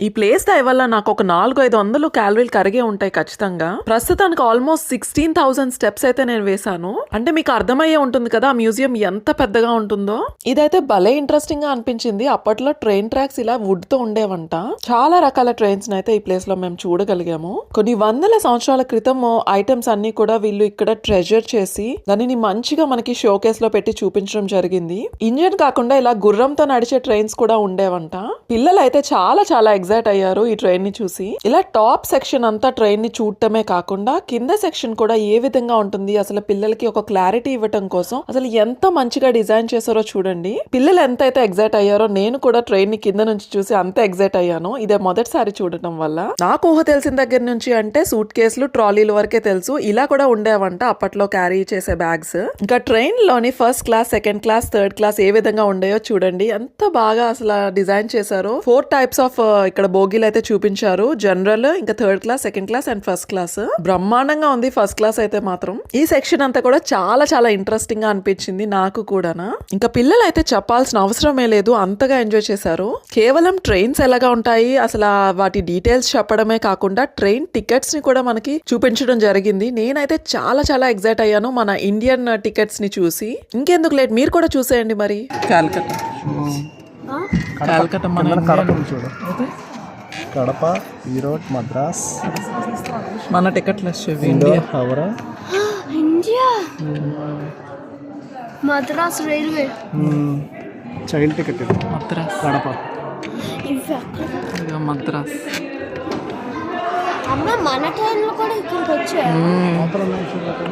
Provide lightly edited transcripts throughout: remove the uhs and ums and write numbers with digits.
ఈ ప్లేస్ దయ వల్ల నాకు ఒక 400-500 క్యాలరీలు కరిగే ఉంటాయి ఖచ్చితంగా. ప్రస్తుతానికి ఆల్మోస్ట్ 16,000 స్టెప్స్ అయితే నేను వేశాను. అంటే మీకు అర్థమయ్యే ఉంటుంది కదా ఆ మ్యూజియం ఎంత పెద్దగా ఉంటుందో. ఇదైతే భలే ఇంట్రెస్టింగ్ గా అనిపించింది. అప్పట్లో ట్రైన్ ట్రాక్స్ ఇలా వుడ్ తో ఉండేవంట. చాలా రకాల ట్రైన్స్ అయితే ఈ ప్లేస్ లో మేము చూడగలిగాము. కొన్ని వందల సంవత్సరాల క్రితం ఐటమ్స్ అన్ని కూడా వీళ్ళు ఇక్కడ ట్రెజర్ చేసి దానిని మంచిగా మనకి షోకేస్ లో పెట్టి చూపించడం జరిగింది. ఇంజిన్ కాకుండా ఇలా గుర్రంతో నడిచే ట్రైన్స్ కూడా ఉండేవంట. పిల్లలు అయితే చాలా ఎగ్జైట్ అయ్యారు ఈ ట్రైన్ ని చూసి. ఇలా టాప్ సెక్షన్ అంతా ట్రైన్ ని చూడటమే కాకుండా కింద సెక్షన్ కూడా ఏ విధంగా ఉంటుంది, అసలు పిల్లలకి ఒక క్లారిటీ ఇవ్వటం కోసం అసలు ఎంత మంచిగా డిజైన్ చేశారో చూడండి. పిల్లలు ఎంత అయితే ఎగ్జైట్ అయ్యారో నేను కూడా ట్రైన్ ని కింద నుంచి చూసి అంత ఎగ్జైట్ అయ్యాను. ఇదే మొదటిసారి చూడటం వల్ల. నాకు ఊహ తెలిసిన దగ్గర నుంచి అంటే సూట్ కేసులు ట్రాలీలు వరకే తెలుసు. ఇలా కూడా ఉండేవంట అప్పట్లో క్యారీ చేసే బ్యాగ్స్. ఇంకా ట్రైన్ లోని first class, second class, third class ఏ విధంగా ఉండేయో చూడండి. ఎంత బాగా అసలు డిజైన్ చేశారో. 4 టైప్స్ ఆఫ్ ఇక్కడ బోగీలు అయితే చూపించారు. జనరల్, ఇంకా third class, second class and first class. బ్రహ్మాండంగా ఉంది ఫస్ట్ క్లాస్ అయితే మాత్రం. ఈ సెక్షన్ అంతా కూడా చాలా ఇంట్రెస్టింగ్ గా అనిపించింది నాకు కూడానా. ఇంకా పిల్లలు అయితే చెప్పాల్సిన అవసరమే లేదు, అంతగా ఎంజాయ్ చేశారు. కేవలం ట్రైన్స్ ఎలాగా ఉంటాయి అసలు వాటి డీటెయిల్స్ చెప్పడమే కాకుండా ట్రైన్ టికెట్స్ ని కూడా మనకి చూపించడం జరిగింది. నేనైతే చాలా ఎగ్జైట్ అయ్యాను మన ఇండియన్ టికెట్స్ ని చూసి. ఇంకెందుకు లేట్, మీరు కూడా చూసేయండి మరి. కాల్కటా మన కడప, ఈరోడ్, మద్రాస్. మన టికెట్లు వచ్చేవి India, Howrah, India, Madras railway. Child ticket Madras, Kadapa, Madras. అమ్మ మన ట్రైన్లో కూడా ఇక్కడికి వచ్చాయి.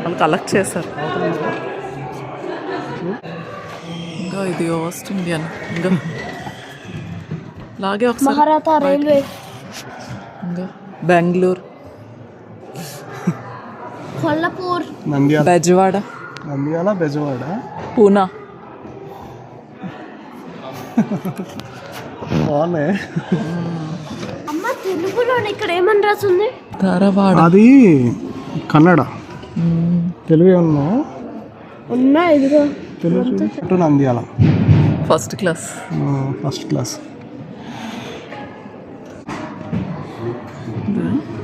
వాళ్ళు కలెక్ట్ చేశారు. ఇంకా ఇది ఓస్ట్ ఇండియన్. ఇంకా లాగే ఒకసారి మహారాష్ట్ర రైల్వే, ఇంకా బెంగళూరు, కొల్లాపూర్, నంద్యాల, బెజవాడ, పూనా. బాగున్నాయి. అమ్మ తెలుగులో ఇక్కడ ఏమని రాసింది? ధారవాడ. అది కన్నడ. తెలుగు ఏమన్నా ఉన్నా ఇదిగో తెలుగు. Nandyal first class.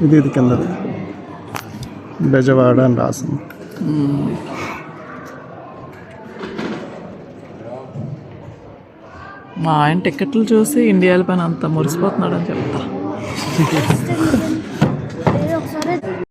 ఇది కిందది బెజవాడ అని రాసింది. మా ఆయన టికెట్లు చూసి ఇండియాల పైన అంత మురిసిపోతున్నాడని చెప్తా.